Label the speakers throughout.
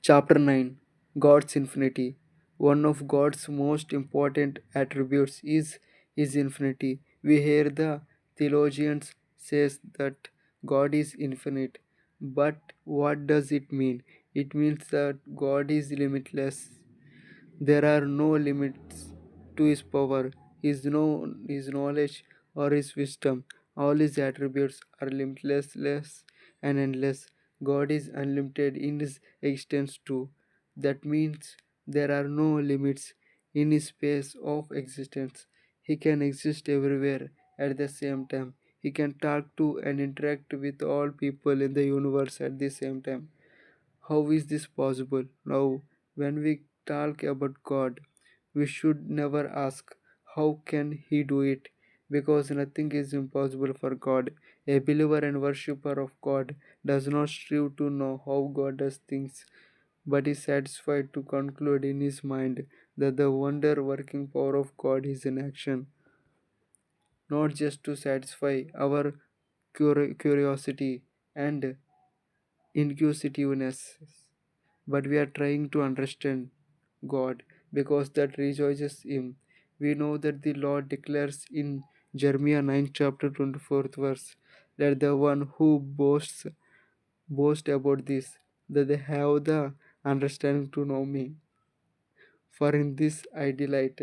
Speaker 1: Chapter 9, God's Infinity. One of God's most important attributes is His infinity. We hear the theologians says that God is infinite. But what does it mean? It means that God is limitless. There are no limits to his power, his knowledge, or his wisdom. All his attributes are limitless and endless. God is unlimited in his existence too. That means there are no limits in his space of existence. He can exist everywhere at the same time. He can talk to and interact with all people in the universe at the same time. How is this possible? Now, when we talk about God, we should never ask, how can He do it? Because nothing is impossible for God. A believer and worshipper of God does not strive to know how God does things, but is satisfied to conclude in his mind that the wonder working power of God is in action, not just to satisfy our curiosity and inquisitiveness, but we are trying to understand God because that rejoices Him. We know that the Lord declares in Jeremiah 9 chapter 24th verse, let the one who boast about this, that they have the understanding to know me. For in this I delight.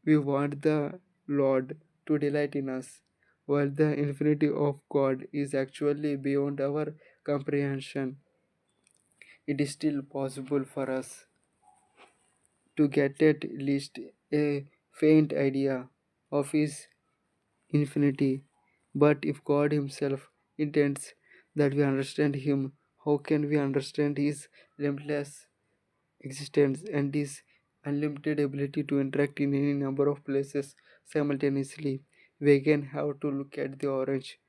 Speaker 1: We want the Lord to delight in us, while the infinity of God is actually beyond our comprehension. It is still possible for us to get at least a faint idea of His infinity. But if God Himself intends that we understand Him, how can we understand His limitless existence and His unlimited ability to interact in any number of places simultaneously? We again have to look at the orange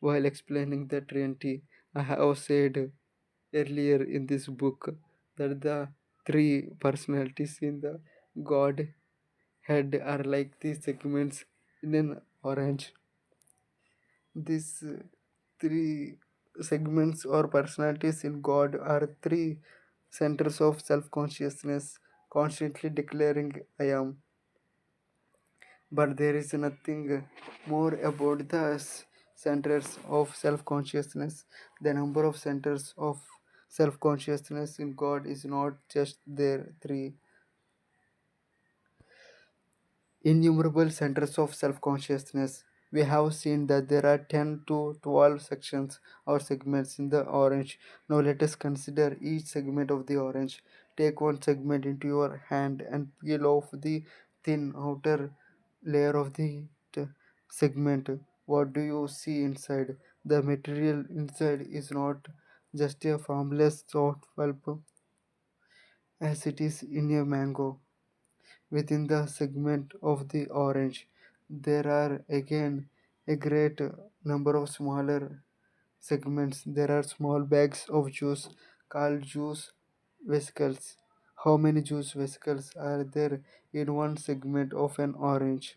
Speaker 1: while explaining the Trinity. I have said earlier in this book that the three personalities in the God head are like the segments in an orange. These three segments or personalities in God are three centers of self consciousness, constantly declaring I am. But there is nothing more about the centers of self consciousness. The number of centers of self consciousness in God is not just their three innumerable centers of self consciousness. We have seen that there are 10 to 12 sections or segments in the orange. Now let us consider each segment of the orange. Take one segment into your hand and peel off the thin outer layer of the t- segment. What do you see inside? The material inside is not just a formless soft pulp as it is in a mango. Within the segment of the orange, there are again a great number of smaller segments. There are small bags of juice called juice vesicles. How many juice vesicles are there in one segment of an orange?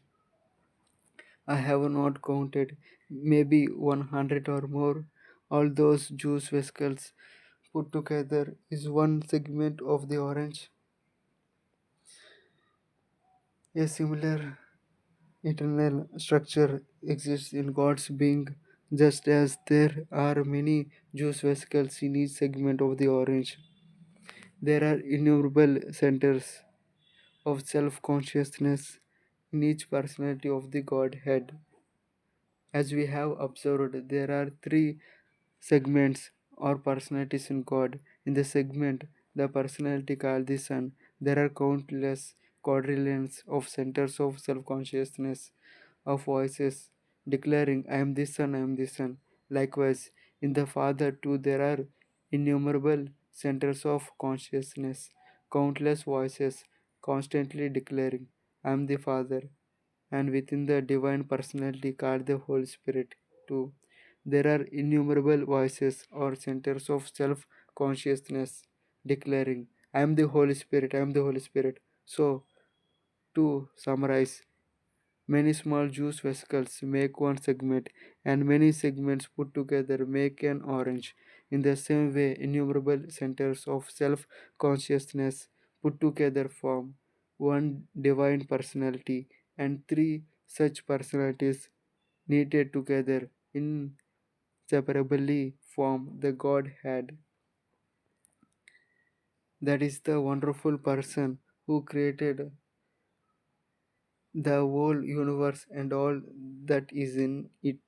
Speaker 1: I have not counted, maybe 100 or more. All those juice vesicles put together is one segment of the orange. A similar eternal structure exists in God's being, just as there are many juice vesicles in each segment of the orange. There are innumerable centers of self consciousness in each personality of the Godhead. As we have observed, there are three segments or personalities in God. In the segment, the personality called the Son, there are countless quadrillions of centers of self consciousness, of voices declaring, I am the Son, I am the Son. Likewise, in the Father too, there are innumerable centers of consciousness, countless voices constantly declaring, I am the Father, and within the divine personality called the Holy Spirit too. There are innumerable voices or centers of self consciousness declaring, I am the Holy Spirit, I am the Holy Spirit. So, to summarize, many small juice vesicles make one segment, and many segments put together make an orange. In the same way, innumerable centers of self consciousness put together form one divine personality, and three such personalities knitted together inseparably form the Godhead. That is the wonderful person who created the whole universe and all that is in it.